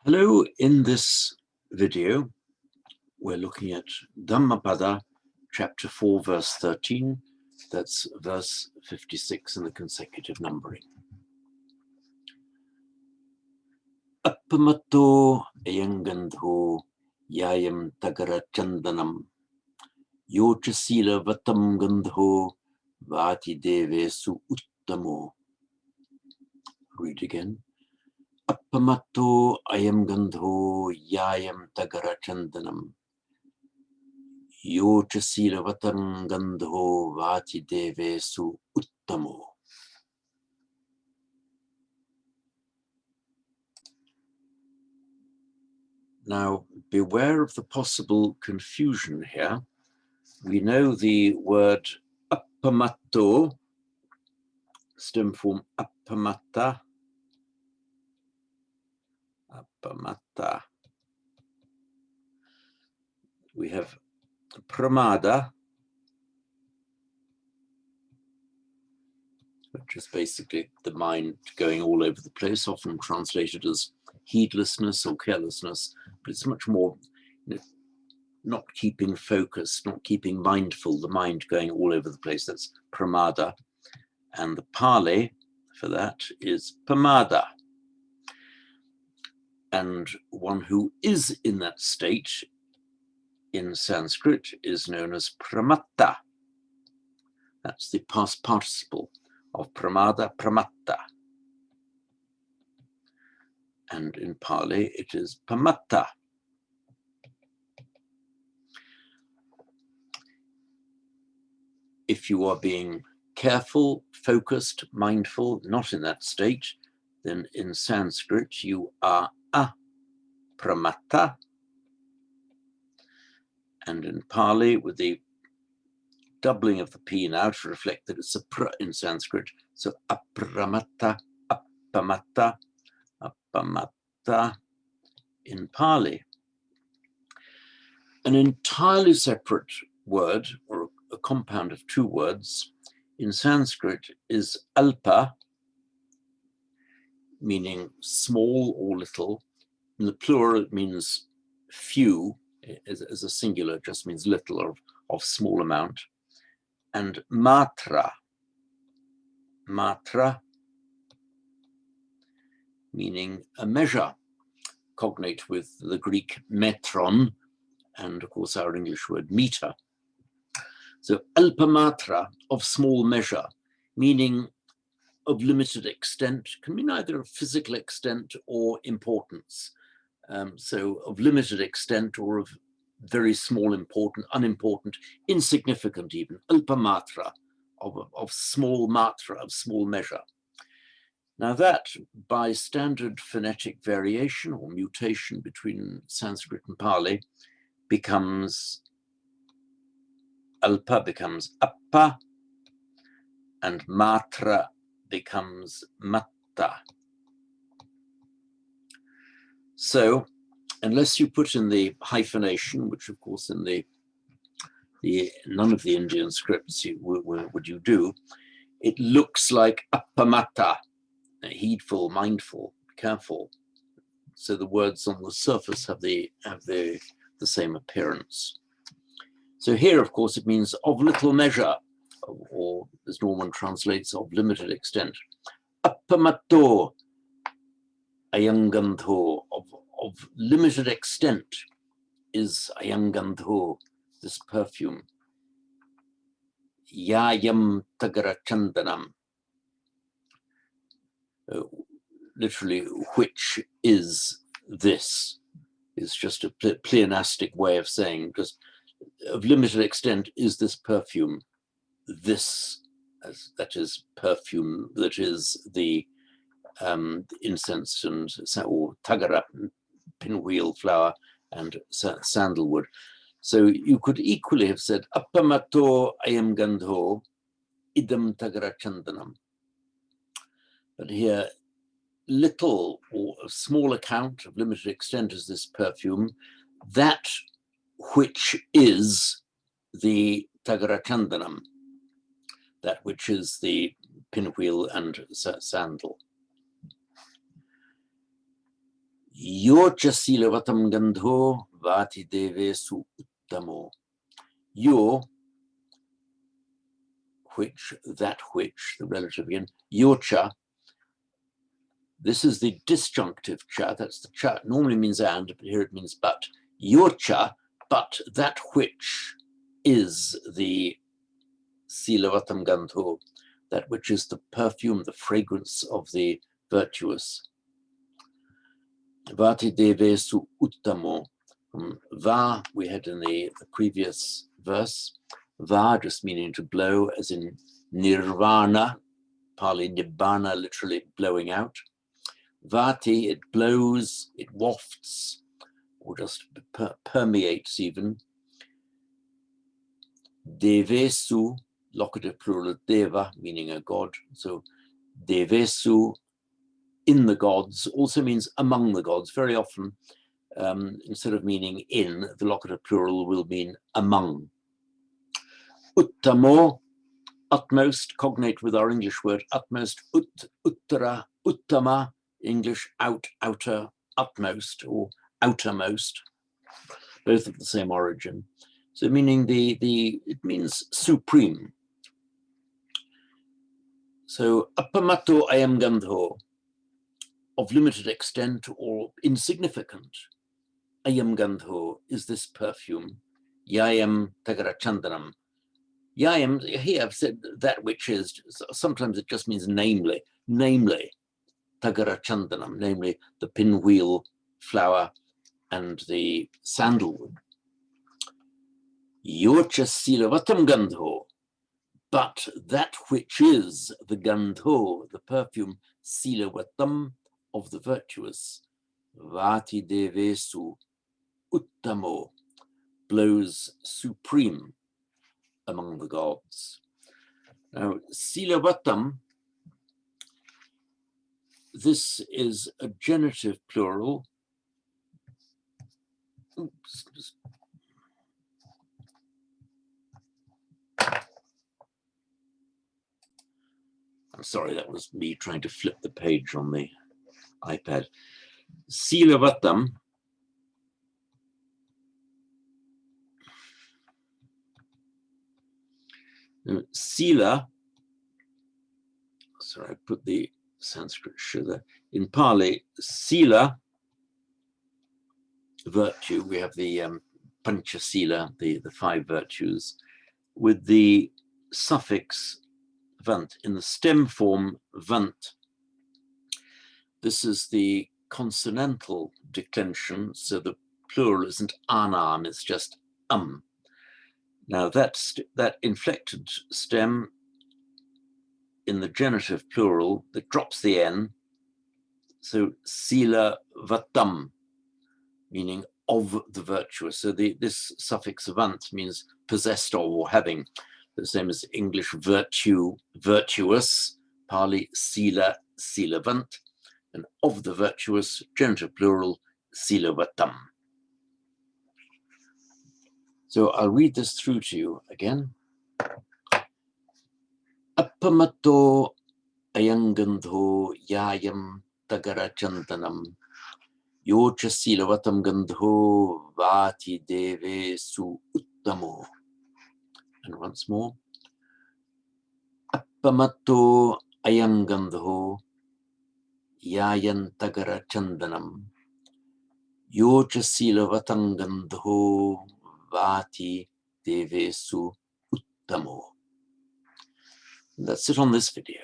Hello, in this video, we're looking at Dhammapada Chapter 4, verse 13. That's verse 56 in the consecutive numbering. Appamato ayangandho yayam tagara chandanam yochasila vatam gandho vati devesu uttamo. Read again. Appamato ayam gandho yayam tagara chandanam yochasila vatam gandho vati devesu uttamo. Now, beware of the possible confusion here. We know the word appamato, stem form appamata, appamata. We have pramada, which is basically the mind going all over the place, often translated as heedlessness or carelessness, but it's much more, not keeping focus, not keeping mindful, the mind going all over the place. That's pramada. And the Pali for that is pamada. And one who is in that state in Sanskrit is known as pramatta. That's the past participle of pramada, pramatta. And in Pali, it is pamatta. If you are being careful, focused, mindful, not in that state, then in Sanskrit you are apramatta. And in Pali, with the doubling of the P now to reflect that it's a pra in Sanskrit, so apramatta, appamatta, appamatta in Pali. An entirely separate word, or a compound of two words, in Sanskrit is alpa, meaning small or little. In the plural, it means few, as a singular, just means little or of small amount. And matra, meaning a measure, cognate with the Greek metron, and of course our English word meter. So alpamatra, of small measure, meaning of limited extent, can mean either of physical extent or importance. So of limited extent or of very small, important, unimportant, insignificant even, alpamatra, of small matra, of small measure. Now that, by standard phonetic variation or mutation between Sanskrit and Pali, becomes alpa becomes appa, and matra becomes matta. So, unless you put in the hyphenation, which of course in the none of the Indian scripts would you do, it looks like appamata, heedful, mindful, careful. So the words on the surface have the same appearance. So here, of course, it means of little measure, or as Norman translates, of limited extent. Appamato ayangandho, of limited extent is ayangandho, this perfume. Yayam tagara chandanam, literally, which is this, is just a pleonastic way of saying, just of limited extent is this perfume, this, that is perfume, that is the incense and or tagara, pinwheel flower, and sandalwood. So you could equally have said appamato ayam gandho idam tagara chandanam. But here, little or a small account of limited extent is this perfume, that which is the tagara chandanam, that which is the pinwheel and sandal. Yocha silavatam gandho vati devesu uttamo. Your, which, that which, the relative again, yocha. This is the disjunctive cha, that's the cha, normally means and, but here it means but. Yocha, but that which is the silavatam gandho, that which is the perfume, the fragrance of the virtuous. Vati devesu uttamo. Va, we had in the previous verse. Va, just meaning to blow, as in nirvana, Pali nibbana, literally blowing out. Vati, it blows, it wafts, or just permeates even. Devesu, locative plural deva, meaning a god. So devesu, in the gods, also means among the gods. Very often, instead of meaning in, the locative plural will mean among. Uttamo, utmost, cognate with our English word utmost. Uttara, uttama, English out, outer, utmost, or outermost, both of the same origin. So meaning it means supreme. So appamato ayam gandho, of limited extent or insignificant. Ayam gandho is this perfume. Yayam tagara chandanam. Yayam, here I've said that which is, sometimes it just means namely, tagara chandanam, namely the pinwheel flower and the sandalwood. Yocha silavatam gandho, but that which is the gandho, the perfume, silavatam, of the virtuous, vati devesu uttamo, blows supreme among the gods. Now, silavatam, this is a genitive plural. Oops. I'm sorry, that was me trying to flip the page on the iPad. Silavatam, sila, sorry, I put the Sanskrit sugar. In Pali, sila, virtue, we have the panchasila, the 5 virtues, with the suffix vant, in the stem form vant. This is the consonantal declension, so the plural isn't anam, it's just Now that inflected stem in the genitive plural that drops the n, so sila vatam, meaning of the virtuous. So this suffix vant means possessed of or having, the same as English virtue, virtuous, Pali sila, silavant, and of the virtuous, genitive plural, silavatam. So I'll read this through to you again. Appamato ayangandho yayam tagara chantanam yocha silavatam gandho vati deve su uttamo. And once more. Appamato ayangandho yayan tagara chandanam yocha silavatam gandho vati deve su uttamo. That's it on this video.